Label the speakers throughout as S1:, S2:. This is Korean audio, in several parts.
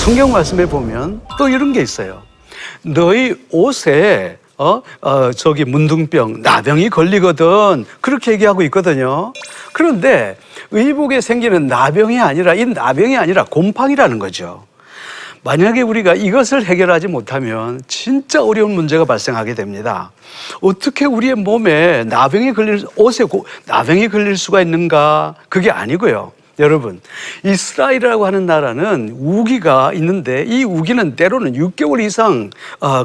S1: 성경 말씀에 보면 또 이런 게 있어요. 너희 옷에 저기 문둥병, 나병이 걸리거든. 그렇게 얘기하고 있거든요. 그런데 의복에 생기는 나병이 아니라 이 나병이 아니라 곰팡이라는 거죠. 만약에 우리가 이것을 해결하지 못하면 진짜 어려운 문제가 발생하게 됩니다. 어떻게 우리의 몸에 옷에 나병이 걸릴 수가 있는가? 그게 아니고요. 여러분, 이스라엘이라고 하는 나라는 우기가 있는데 이 우기는 때로는 6개월 이상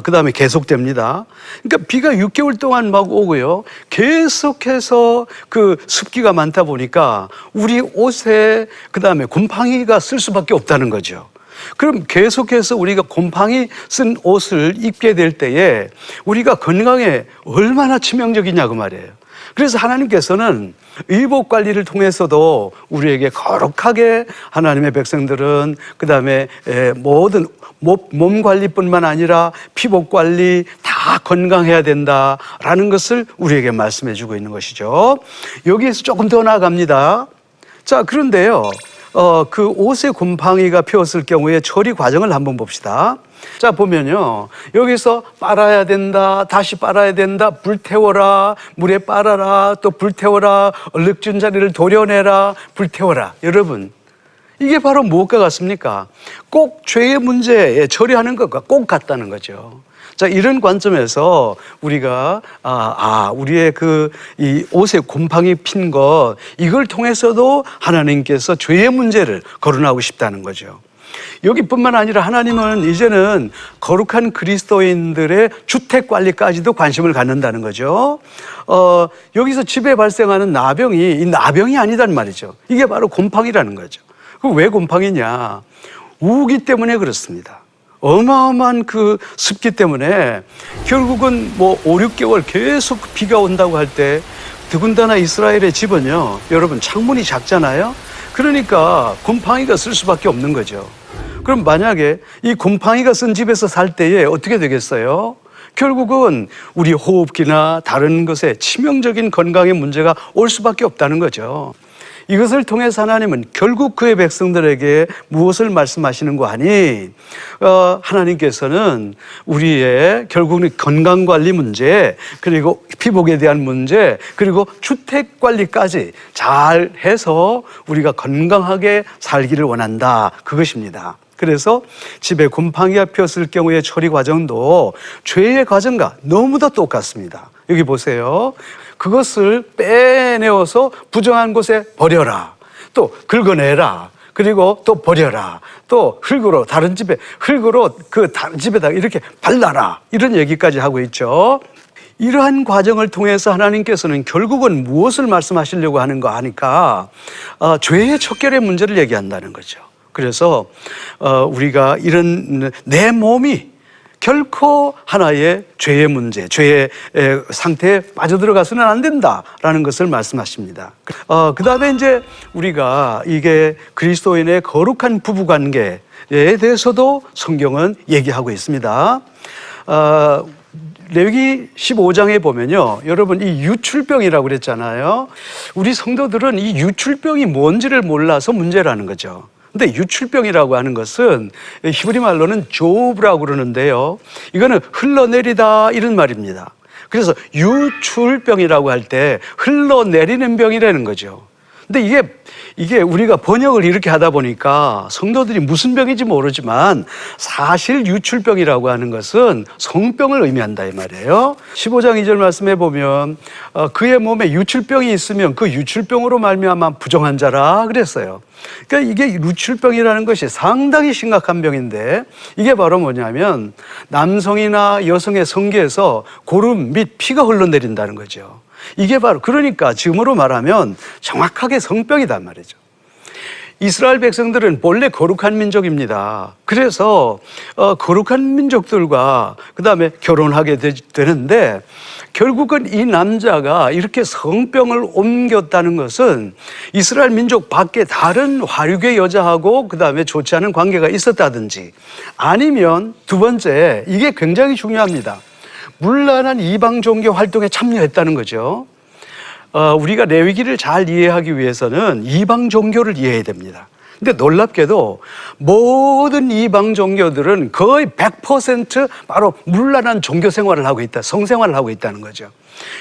S1: 그다음에 계속됩니다. 그러니까 비가 6개월 동안 막 오고요. 계속해서 그 습기가 많다 보니까 우리 옷에 그다음에 곰팡이가 쓸 수밖에 없다는 거죠. 그럼 계속해서 우리가 곰팡이 쓴 옷을 입게 될 때에 우리가 건강에 얼마나 치명적이냐 그 말이에요. 그래서 하나님께서는 의복 관리를 통해서도 우리에게 거룩하게 하나님의 백성들은 그다음에 모든 몸 관리뿐만 아니라 피복 관리 다 건강해야 된다라는 것을 우리에게 말씀해 주고 있는 것이죠. 여기에서 조금 더 나아갑니다. 자, 그런데요. 그 옷에 곰팡이가 피었을 경우에 처리 과정을 한번 봅시다. 자, 보면요. 여기서 빨아야 된다, 다시 빨아야 된다, 불태워라, 물에 빨아라, 또 불태워라, 얼룩진 자리를 도려내라, 불태워라. 여러분, 이게 바로 무엇과 같습니까? 꼭 죄의 문제에 처리하는 것과 꼭 같다는 거죠. 자, 이런 관점에서 우리가 우리의 이 옷에 곰팡이 핀 것 이걸 통해서도 하나님께서 죄의 문제를 거론하고 싶다는 거죠. 여기뿐만 아니라 하나님은 이제는 거룩한 그리스도인들의 주택 관리까지도 관심을 갖는다는 거죠. 여기서 집에 발생하는 나병이 이 나병이 아니단 말이죠. 이게 바로 곰팡이라는 거죠. 왜 곰팡이냐? 우기 때문에 그렇습니다. 어마어마한 그 습기 때문에 결국은 5, 6개월 계속 비가 온다고 할 때 더군다나 이스라엘의 집은요, 여러분 창문이 작잖아요. 그러니까 곰팡이가 쓸 수밖에 없는 거죠. 그럼 만약에 이 곰팡이가 쓴 집에서 살 때에 어떻게 되겠어요? 결국은 우리 호흡기나 다른 것에 치명적인 건강의 문제가 올 수밖에 없다는 거죠. 이것을 통해서 하나님은 결국 그의 백성들에게 무엇을 말씀하시는 거 아니? 하나님께서는 우리의 결국은 건강관리 문제, 그리고 피복에 대한 문제, 그리고 주택관리까지 잘 해서 우리가 건강하게 살기를 원한다. 그것입니다. 그래서 집에 곰팡이가 피었을 경우의 처리 과정도 죄의 과정과 너무도 똑같습니다. 여기 보세요. 그것을 빼내어서 부정한 곳에 버려라. 또 긁어내라. 그리고 또 버려라. 또 다른 집에 흙으로 그 다른 집에다가 이렇게 발라라. 이런 얘기까지 하고 있죠. 이러한 과정을 통해서 하나님께서는 결국은 무엇을 말씀하시려고 하는 거 아니까 죄의 척결의 문제를 얘기한다는 거죠. 그래서 우리가 이런 내 몸이 결코 하나의 죄의 문제, 죄의 상태에 빠져들어가서는 안 된다라는 것을 말씀하십니다. 그 다음에 이제 우리가 이게 그리스도인의 거룩한 부부관계에 대해서도 성경은 얘기하고 있습니다. 레위기 15장에 보면요. 여러분 이 유출병이라고 그랬잖아요. 우리 성도들은 이 유출병이 뭔지를 몰라서 문제라는 거죠. 근데 유출병이라고 하는 것은 히브리 말로는 조브라고 그러는데요. 이거는 흘러내리다 이런 말입니다. 그래서 유출병이라고 할 때 흘러내리는 병이라는 거죠. 근데 이게 우리가 번역을 이렇게 하다 보니까 성도들이 무슨 병인지 모르지만 사실 유출병이라고 하는 것은 성병을 의미한다 이 말이에요. 15장 2절 말씀해 보면 그의 몸에 유출병이 있으면 그 유출병으로 말미암아 부정한 자라 그랬어요. 그러니까 이게 유출병이라는 것이 상당히 심각한 병인데 이게 바로 뭐냐면 남성이나 여성의 성기에서 고름 및 피가 흘러내린다는 거죠. 이게 바로 그러니까 지금으로 말하면 정확하게 성병이단 말이죠. 이스라엘 백성들은 본래 거룩한 민족입니다. 그래서 거룩한 민족들과 그 다음에 결혼하게 되는데 결국은 이 남자가 이렇게 성병을 옮겼다는 것은 이스라엘 민족 밖에 다른 화류계 여자하고 그 다음에 좋지 않은 관계가 있었다든지 아니면 두 번째 이게 굉장히 중요합니다. 문란한 이방 종교 활동에 참여했다는 거죠. 우리가 레위기를 잘 이해하기 위해서는 이방 종교를 이해해야 됩니다. 근데 놀랍게도 모든 이방 종교들은 거의 100% 바로 문란한 종교 생활을 하고 있다, 성생활을 하고 있다는 거죠.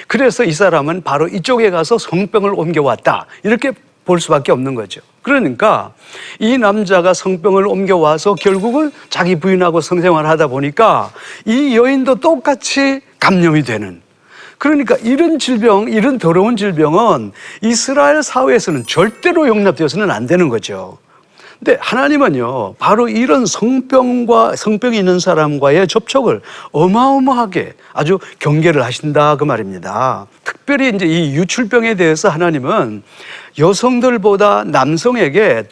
S1: 그래서 이 사람은 바로 이쪽에 가서 성병을 옮겨왔다, 이렇게 볼 수밖에 없는 거죠. 그러니까 이 남자가 성병을 옮겨와서 결국은 자기 부인하고 성생활을 하다 보니까 이 여인도 똑같이 감염이 되는, 그러니까 이런 질병, 이런 더러운 질병은 이스라엘 사회에서는 절대로 용납되어서는 안 되는 거죠. 근데 하나님은요, 바로 이런 성병이 있는 사람과의 접촉을 어마어마하게 아주 경계를 하신다, 그 말입니다. 특별히 이제 이 유출병에 대해서 하나님은 여성들보다 남성에게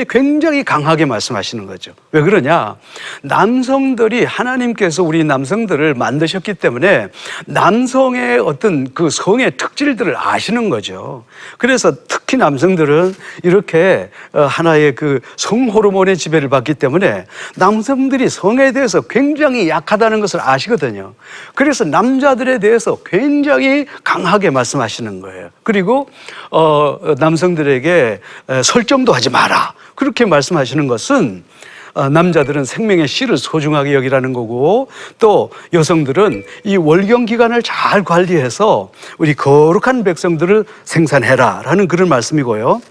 S1: 굉장히 강하게 말씀하시는 거죠. 왜 그러냐? 남성들이, 하나님께서 우리 남성들을 만드셨기 때문에 남성의 어떤 그 성의 특질들을 아시는 거죠. 그래서 특히 남성들은 이렇게 하나의 그 성호르몬의 지배를 받기 때문에 남성들이 성에 대해서 굉장히 약하다는 것을 아시거든요. 그래서 남자들에 대해서 굉장히 강하게 말씀하시는 거예요. 그리고 남성들에게 설정도 하지 마라, 그렇게 말씀하시는 것은 남자들은 생명의 씨를 소중하게 여기라는 거고, 또 여성들은 이 월경 기간을 잘 관리해서 우리 거룩한 백성들을 생산해라 라는 그런 말씀이고요.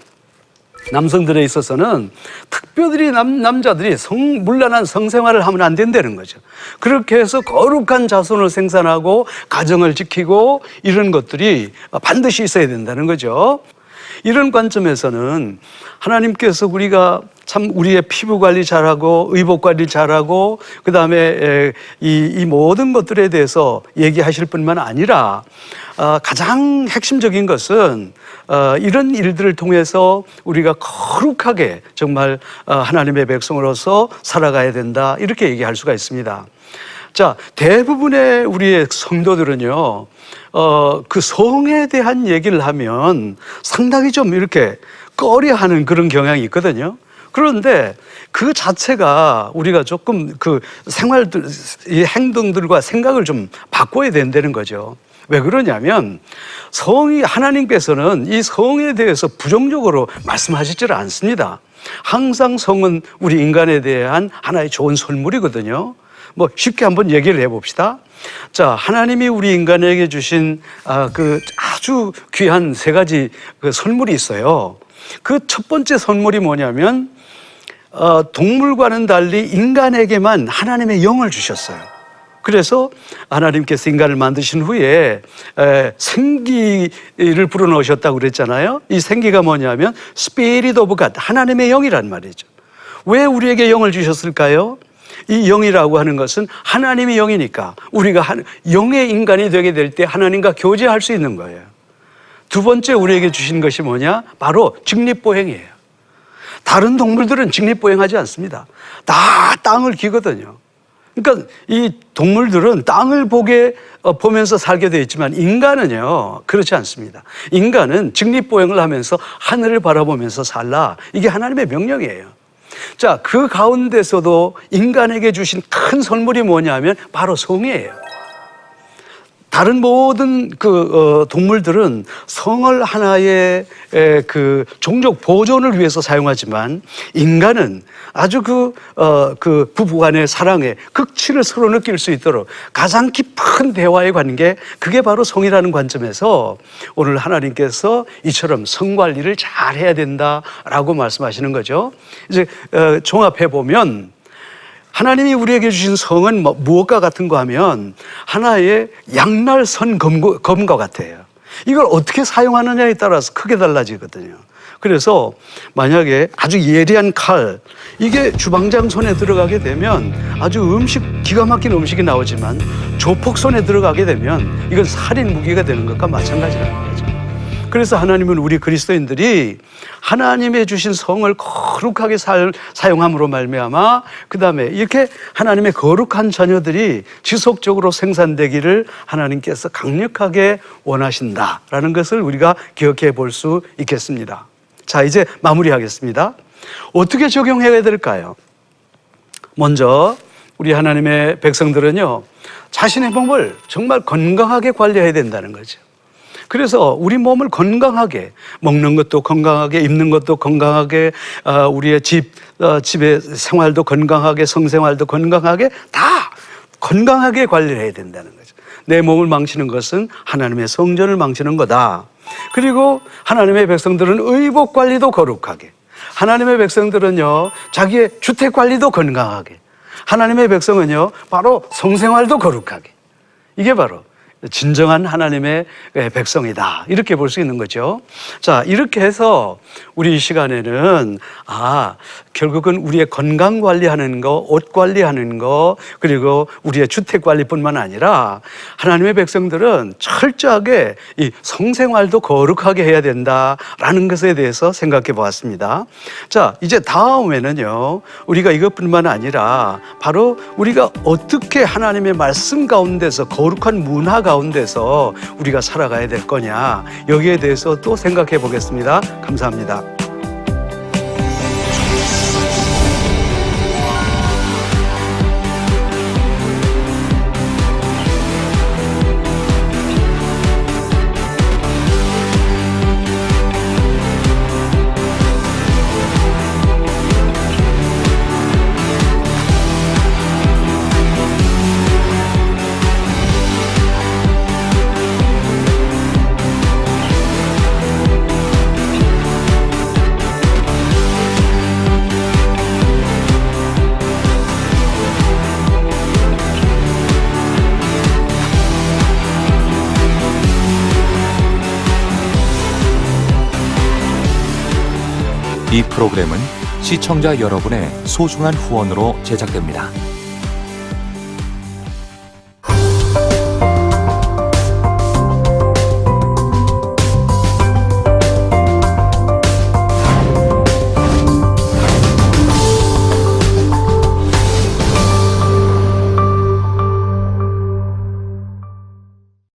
S1: 남성들에 있어서는 특별히 남자들이 문란한 성생활을 하면 안 된다는 거죠. 그렇게 해서 거룩한 자손을 생산하고 가정을 지키고 이런 것들이 반드시 있어야 된다는 거죠. 이런 관점에서는 하나님께서 우리가 참 우리의 피부 관리 잘하고 의복 관리 잘하고 그다음에 이 모든 것들에 대해서 얘기하실 뿐만 아니라 가장 핵심적인 것은 이런 일들을 통해서 우리가 거룩하게 정말 하나님의 백성으로서 살아가야 된다, 이렇게 얘기할 수가 있습니다. 자, 대부분의 우리의 성도들은요, 그 성에 대한 얘기를 하면 상당히 좀 이렇게 꺼려하는 그런 경향이 있거든요. 그런데 그 자체가 우리가 조금 그 생활들, 이 행동들과 생각을 좀 바꿔야 된다는 거죠. 왜 그러냐면 하나님께서는 이 성에 대해서 부정적으로 말씀하시질 않습니다. 항상 성은 우리 인간에 대한 하나의 좋은 선물이거든요. 뭐 쉽게 한번 얘기를 해봅시다. 자, 하나님이 우리 인간에게 주신 그 아주 귀한 세 가지 그 선물이 있어요. 그 첫 번째 선물이 뭐냐면 동물과는 달리 인간에게만 하나님의 영을 주셨어요. 그래서 하나님께서 인간을 만드신 후에 생기를 불어넣으셨다고 그랬잖아요. 이 생기가 뭐냐면 Spirit of God, 하나님의 영이란 말이죠. 왜 우리에게 영을 주셨을까요? 이 영이라고 하는 것은 하나님이 영이니까 우리가 영의 인간이 되게 될 때 하나님과 교제할 수 있는 거예요. 두 번째 우리에게 주신 것이 뭐냐? 바로 직립보행이에요. 다른 동물들은 직립보행하지 않습니다. 다 땅을 기거든요. 그러니까 이 동물들은 땅을 보면서 살게 되어 있지만 인간은요, 그렇지 않습니다. 인간은 직립보행을 하면서 하늘을 바라보면서 살라, 이게 하나님의 명령이에요. 자, 그 가운데서도 인간에게 주신 큰 선물이 뭐냐면 바로 성이에요. 다른 모든 동물들은 성을 하나의 그 종족 보존을 위해서 사용하지만 인간은 아주 그 부부간의 사랑의 극치를 서로 느낄 수 있도록 가장 깊은 대화의 관계, 그게 바로 성이라는 관점에서 오늘 하나님께서 이처럼 성 관리를 잘 해야 된다라고 말씀하시는 거죠. 이제 종합해 보면 하나님이 우리에게 주신 성은 무엇과 같은가 하면 하나의 양날선 검과 같아요. 이걸 어떻게 사용하느냐에 따라서 크게 달라지거든요. 그래서 만약에 아주 예리한 칼, 이게 주방장 손에 들어가게 되면 아주 기가 막힌 음식이 나오지만 조폭 손에 들어가게 되면 이건 살인 무기가 되는 것과 마찬가지라는 거죠. 그래서 하나님은 우리 그리스도인들이 하나님의 주신 성을 거룩하게 사용함으로 말미암아 그다음에 이렇게 하나님의 거룩한 자녀들이 지속적으로 생산되기를 하나님께서 강력하게 원하신다라는 것을 우리가 기억해 볼 수 있겠습니다. 자, 이제 마무리하겠습니다. 어떻게 적용해야 될까요? 먼저 우리 하나님의 백성들은요, 자신의 몸을 정말 건강하게 관리해야 된다는 거죠. 그래서 우리 몸을 건강하게 먹는 것도 건강하게 입는 것도 건강하게 우리의 집의 생활도 건강하게 성생활도 건강하게 다 건강하게 관리를 해야 된다는 거죠. 내 몸을 망치는 것은 하나님의 성전을 망치는 거다. 그리고 하나님의 백성들은 의복 관리도 거룩하게, 하나님의 백성들은요 자기의 주택 관리도 건강하게, 하나님의 백성은요 바로 성생활도 거룩하게. 이게 바로 진정한 하나님의 백성이다, 이렇게 볼 수 있는 거죠. 자, 이렇게 해서 우리 이 시간에는 결국은 우리의 건강 관리하는 거, 옷 관리하는 거, 그리고 우리의 주택 관리뿐만 아니라 하나님의 백성들은 철저하게 이 성생활도 거룩하게 해야 된다라는 것에 대해서 생각해 보았습니다. 자, 이제 다음에는요 우리가 이것뿐만 아니라 바로 우리가 어떻게 하나님의 말씀 가운데서 거룩한 문화 가운데서 우리가 살아가야 될 거냐, 여기에 대해서 또 생각해 보겠습니다. 감사합니다.
S2: 이 프로그램은 시청자 여러분의 소중한 후원으로 제작됩니다.